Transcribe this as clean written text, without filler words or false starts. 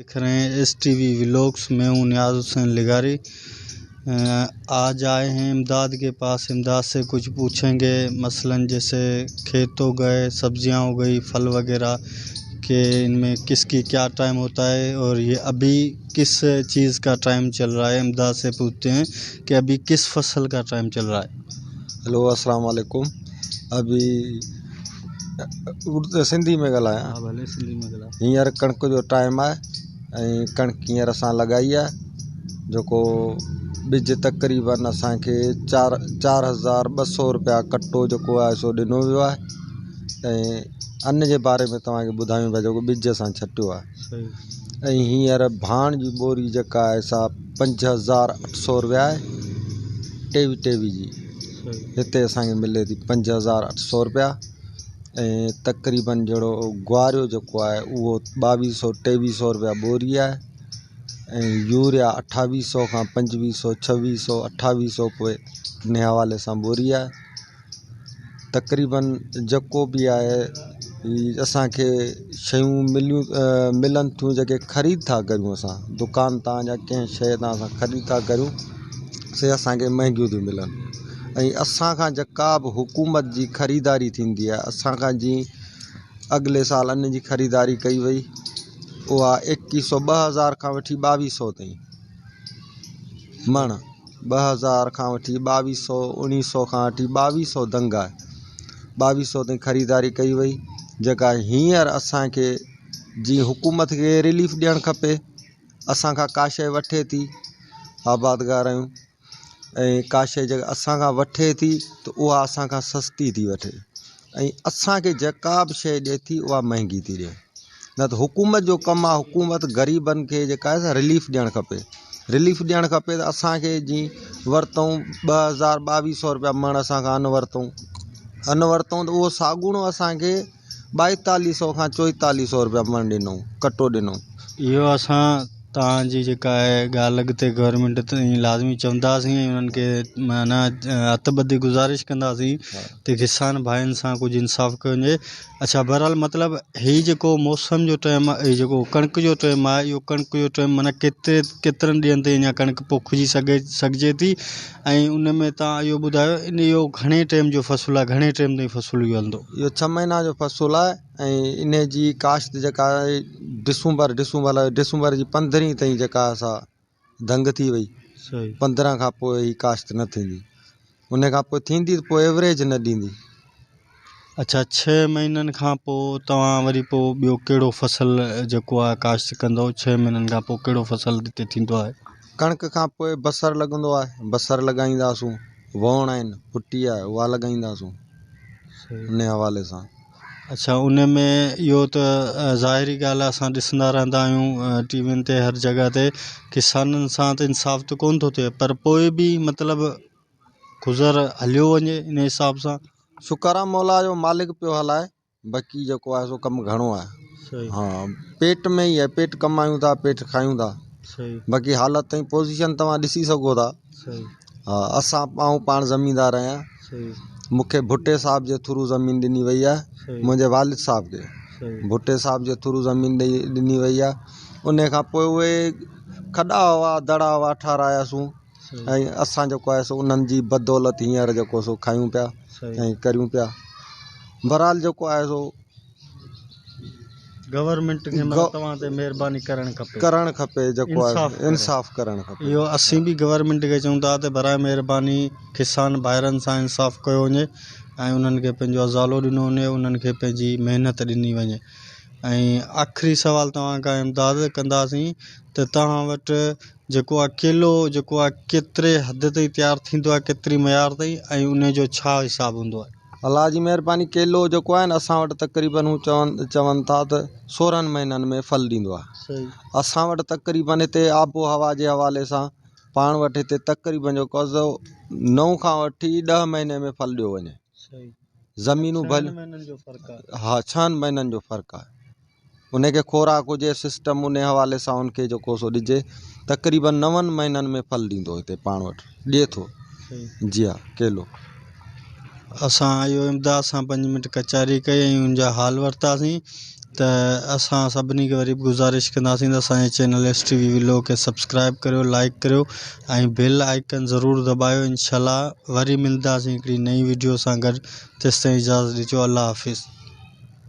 देख रहे हैं STV vlogs में हूँ नियाज़ हुसैन लिगारी। आज आए हैं इमदाद के पास। इमदाद से कुछ पूछेंगे, मसलन जैसे खेत हो गए, सब्जियां हो गई, फल वगैरह के इनमें किसकी क्या टाइम होता है और ये अभी किस चीज़ का टाइम चल रहा है। इमदाद से पूछते हैं कि अभी किस फसल का टाइम चल रहा है। हेलो अस्सलाम वालेकुम। अभी सिंधी में ॻाल्हायां। हाँ भले सिंधी में ॻाल्हायो। हींअर कणिक जो टाइम आहे ऐं कणिक हींअर असां लॻाई आहे, जेको ॿिज तक़रीबन असांखे 4,200 रुपया कट्टो जेको आहे सो ॾिनो वियो आहे। ऐं अन्न जे बारे में तव्हांखे ॿुधायूं पिया, जेको ॿिज असां छटियो आहे। ऐं हींअर भाण जी ॿोरी जेका आहे सा 5,800 रुपया आहे। टेवी जी हिते असांखे मिले थी 5,800 रुपया। ऐं तक़रीबन जहिड़ो ग्वारियो जेको आहे उहो 2,200-2,300 रुपया ॿोरी आहे। ऐं यूरिया 2,800 खां 2,500, 2,600, 2,800 पोइ इन हवाले सां ॿोरी आहे। तक़रीबन जेको बि आहे असांखे शयूं मिलनि थियूं जेके ख़रीद था करियूं। असां दुकान तां या कंहिं शइ तां असां ख़रीद था करियूं से असांखे महांगियूं थियूं मिलनि। ऐं असां खां जेका बि हुकूमत जी ख़रीदारी थींदी आहे, असां खां जीअं अॻिले साल अन्न जी ख़रीदारी कई वई, उहा 2,000 खां वठी 2,200 ताईं मण। 2,000 खां वठी 2,200, 1,900 खां वठी 2,200 दंग आहे। 2,200 ताईं ख़रीदारी कई वई, जेका हींअर असांखे जीअं हुकूमत खे रिलीफ ॾियणु खपे। असां खां का शइ वठे थी, आबादगार आहियूं, ऐं का शइ जेका असां खां वठे थी त उहा असां खां सस्ती थी वठे। ऐं असांखे जेका बि शइ ॾिए थी उहा महांगी थी ॾिए। न त हुकूमत जो कमु आहे, हुकूमत ग़रीबनि खे जेका आहे रिलीफ ॾियणु खपे। रिलीफ ॾियणु खपे त असांखे जीअं वरितऊं 2,200 रुपया मण असां खां अन्न वरितऊं त उहो साॻूणो असांखे 4,200 खां 4,400 रुपया मण ॾिनऊं, कट्टो ॾिनऊं। इहो असां तव्हांजी जेका आहे ॻाल्हि अॻिते गवर्नमेंट ताईं लाज़मी चवंदासीं ऐं उन्हनि खे माना हथबधी गुज़ारिश कंदासीं त किसान भाइनि सां कुझु इंसाफ़ कयो वञे। अच्छा, बहरहाल मतिलबु हीउ जेको मौसम जो टाइम आहे, हीउ जेको कणिक जो टाइम आहे, इहो कणिक जो टाइम माना केतिरनि ॾींहंनि ताईं अञा कणिक पोखिजी सघिजे थी। ऐं उन में तव्हां इहो ॿुधायो इहो घणे टाइम जो फ़सुलु आहे, घणे टाइम ताईं फ़सुलु इहो हलंदो? इहो 6 महीना जो फ़सुलु आहे। ऐं इन जी काश्त जेका आहे डिसंबर जी 15 ताईं जेका असां दंग थी वई, 15 खां पोइ ही काश्त न थींदी। उन खां पोइ थींदी त पोइ एवरेज न ॾींदी। अच्छा, 6 महीननि खां पोइ तव्हां वरी पोइ ॿियो कहिड़ो फ़सुलु जेको आहे काश्त कंदो? 6 महीननि खां पोइ कहिड़ो फ़सुलु हिते थींदो आहे? कणिक खां पोइ बसर लॻंदो आहे, बसर लॻाईंदासूं। वोण आहिनि, फुटी आहे, उहा लॻाईंदासूं उन हवाले सां। अच्छा, उन में इहो त ज़ाहिरी ॻाल्हि आहे, असां ॾिसंदा रहंदा आहियूं टीवियुनि ते, हर जॻह ते किसाननि सां त इंसाफ़ त कोन थो थिए, पर पोइ बि मतिलबु गुज़र हलियो वञे इन हिसाब सां। शुक्र आहे मौला जो, मालिक पियो हलाए। बाक़ी जेको आहे सो कमु घणो आहे। हाँ, पेट में ई आहे, पेट कमायूं था, पेट खायूं था। बाक़ी हालत ऐं पोज़ीशन तव्हां ॾिसी सघो था। हा, असां पाण ज़मींदार आहियां। मूंखे भुट्टे साहब जे थ्रू ज़मीन ॾिनी वई आहे, मुंहिंजे वालिद साहब खे भुट्टे साहब जे थ्रू ज़मीन ॾिनी वई आहे। उन खां पोइ उहे खॾा हुआ, दड़ा हुआ, ठारायासीं। ऐं असां जेको आहे सो उन्हनि जी बदौलत हींअर जेको सो खायूं पिया ऐं करियूं पिया। बहरहाल जेको आहे सो गवर्नमेंट खे तव्हां ते महिरबानी करणु खपे, जेको आहे इंसाफ़ करणु खपे। इहो असीं बि गवर्नमेंट खे चऊं था त बराए महिरबानी किसान भाइरनि सां इंसाफ़ कयो वञे ऐं उन्हनि खे पंहिंजो अज़ालो ॾिनो वञे, उन्हनि खे पंहिंजी महिनत ॾिनी वञे। ऐं आख़िरी सुवाल तव्हां खां इमदाद कंदासीं त तव्हां वटि जेको आहे केलो जेको आहे केतिरे हद ताईं तयारु थींदो आहे, केतिरी मयार ताईं, ऐं उन जो छा हिसाबु हूंदो आहे? अलाह जी महिरबानी, केलो जेको आहे न असां वटि तक़रीबन हू चवनि था त 16 महीननि में फल ॾींदो आहे। असां वटि तक़रीबन हिते आबो हवा जे हवाले सां पाण वटि हिते तक़रीबन जेको 9 खां वठी 10 महीने में फल ॾियो वञे। ज़मीनूं भले हा 6 महीननि जो फ़र्क़ु आहे। उनखे खोराक हुजे, सिस्टम उन हवाले सां उनखे जेको सो ॾिजे। तक़रीबन 9 महीननि में फल ॾींदो हिते पाण वटि ॾिए थो। जी हा, केलो। असां इहो इमदाद सां 5 मिंट कचारी कई ऐं उनजा हाल वरितासीं त असां सभिनी खे वरी गुज़ारिश कंदासीं त असांजे चैनल STV व्लॉग खे सब्सक्राइब करियो, लाइक करियो ऐं बेल आइकन ज़रूरु दॿायो। इंशाल्लाह वरी मिलंदासीं हिकिड़ी नई वीडियो सां गॾु। तेसिताईं इजाज़त ॾिजो। अल्लाह हाफ़िज़।